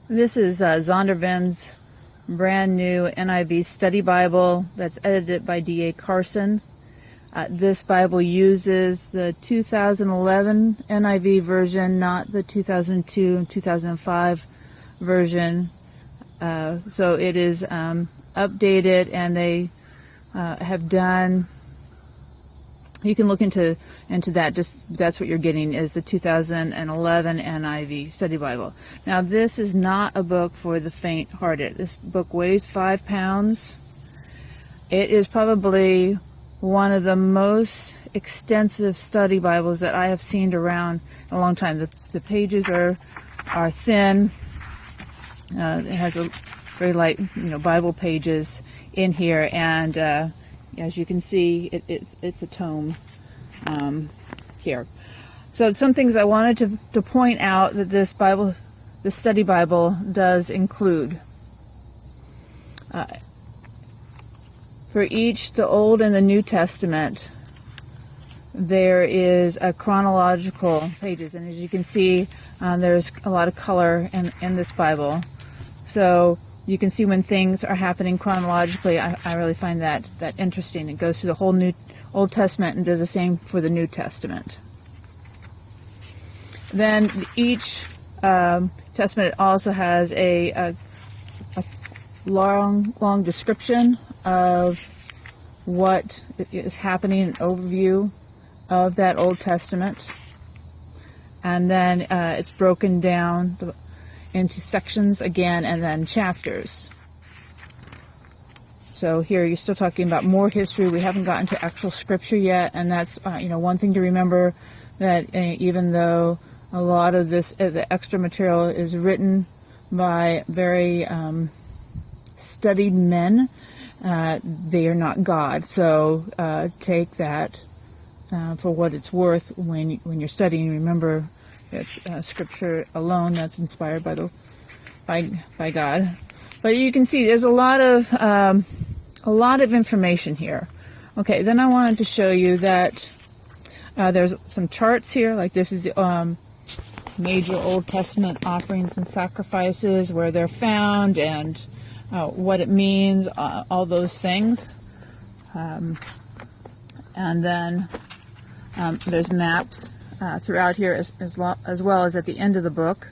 This is Zondervan's brand new NIV Study Bible that's edited by D.A. Carson. This Bible uses the 2011 NIV version, not the 2002 and 2005 version. So it is updated, and they have done. You can look into that. Just that's what you're getting is the 2011 NIV Study Bible. Now, this is not a book for the faint-hearted. This book weighs 5 pounds. It is probably one of the most extensive study Bibles that I have seen around in a long time. The pages are thin. It has a very light, Bible pages in here, and as you can see, it's a tome here. So some things I wanted to point out that this study Bible does include. For each, the Old and the New Testament, there is a chronological pages, and as you can see, there's a lot of color in this Bible. So you can see when things are happening chronologically. I really find that interesting. It goes through the whole Old Testament and does the same for the New Testament. Then each Testament also has a long description of what is happening, an overview of that Old Testament. And then it's broken down into sections again, and then chapters. So here you're still talking about more history. We haven't gotten to actual scripture yet, and that's one thing to remember, that even though a lot of this the extra material is written by very studied men, they are not God. So take that for what it's worth when you're studying. Remember, it's scripture alone that's inspired by God. But you can see there's a lot of information here. Okay, then I wanted to show you that there's some charts here. Like this is major Old Testament offerings and sacrifices, where they're found, and what it means, all those things. And then there's maps throughout here as well as at the end of the book,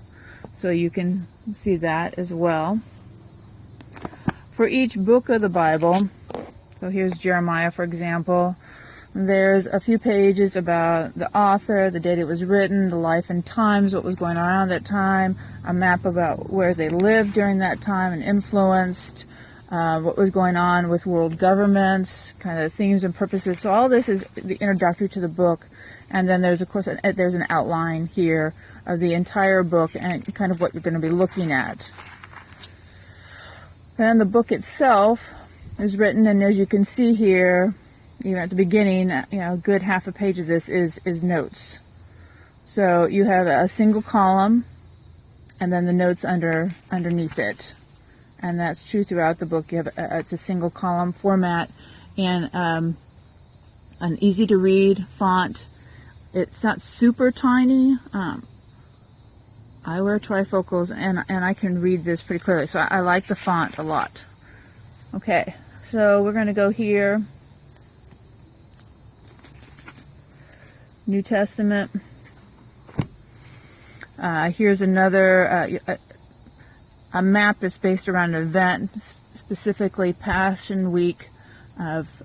so you can see that as well. For each book of the Bible, so here's Jeremiah, for example, there's a few pages about the author, the date it was written, the life and times, what was going on around that time, a map about where they lived during that time and influenced, what was going on with world governments, kind of themes and purposes. So all this is the introductory to the book. And then there's, of course, there's an outline here of the entire book and kind of what you're going to be looking at. And the book itself is written, and as you can see here, even at the beginning, a good half a page of this is notes. So you have a single column, and then the notes underneath it. And that's true throughout the book. You have it's a single column format and an easy to read font. It's not super tiny. I wear trifocals, and I can read this pretty clearly. So I like the font a lot. Okay, so we're going to go here. New Testament. Here's another a map that's based around an event, specifically Passion Week of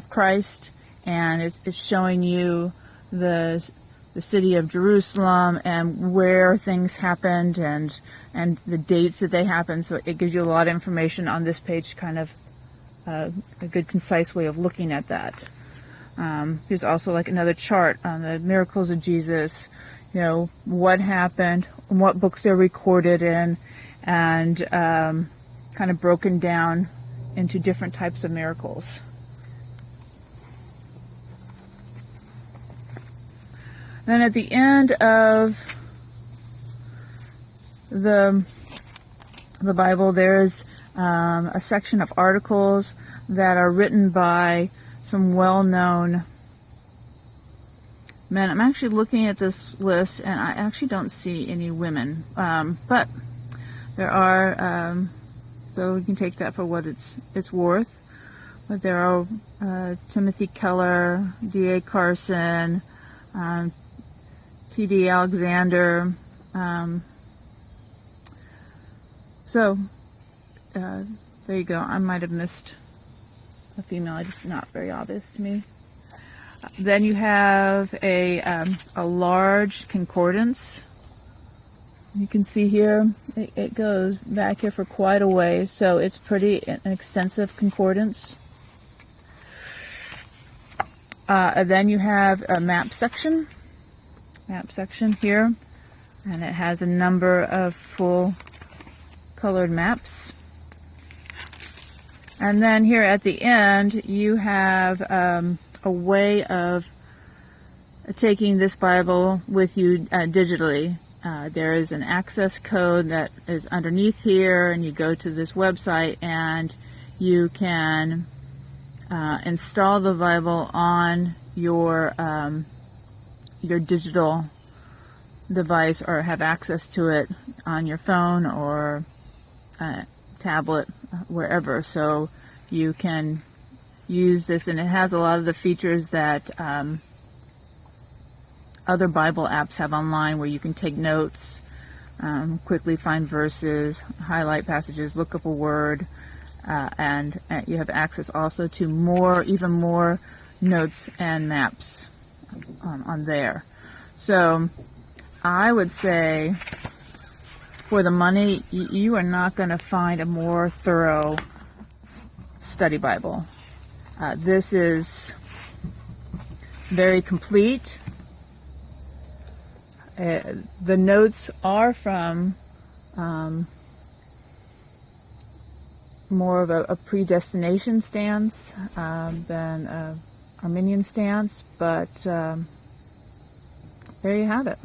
Christ, and it's showing you the city of Jerusalem and where things happened and the dates that they happened. So it gives you a lot of information on this page, kind of a good concise way of looking at that. Here's also like another chart on the miracles of Jesus, what happened, what books they're recorded in, and kind of broken down into different types of miracles. Then at the end of the Bible, there's a section of articles that are written by some well-known men. I'm actually looking at this list, and I actually don't see any women, but There are, so you can take that for what it's worth, but there are Timothy Keller, D.A. Carson, T.D. Alexander. So there you go. I might have missed a female. It's not very obvious to me. Then you have a large concordance. You can see here it goes back here for quite a way, so it's pretty an extensive concordance. Then you have a map section here, and it has a number of full colored maps. And then here at the end you have a way of taking this Bible with you digitally. There is an access code that is underneath here, and you go to this website and you can install the Bible on your digital device, or have access to it on your phone or tablet, wherever. So you can use this, and it has a lot of the features that other Bible apps have online, where you can take notes, quickly find verses, highlight passages, look up a word, and you have access also to even more notes and maps on there. So I would say, for the money, you are not going to find a more thorough study Bible. This is very complete. The notes are from more of a predestination stance than an Arminian stance, but there you have it.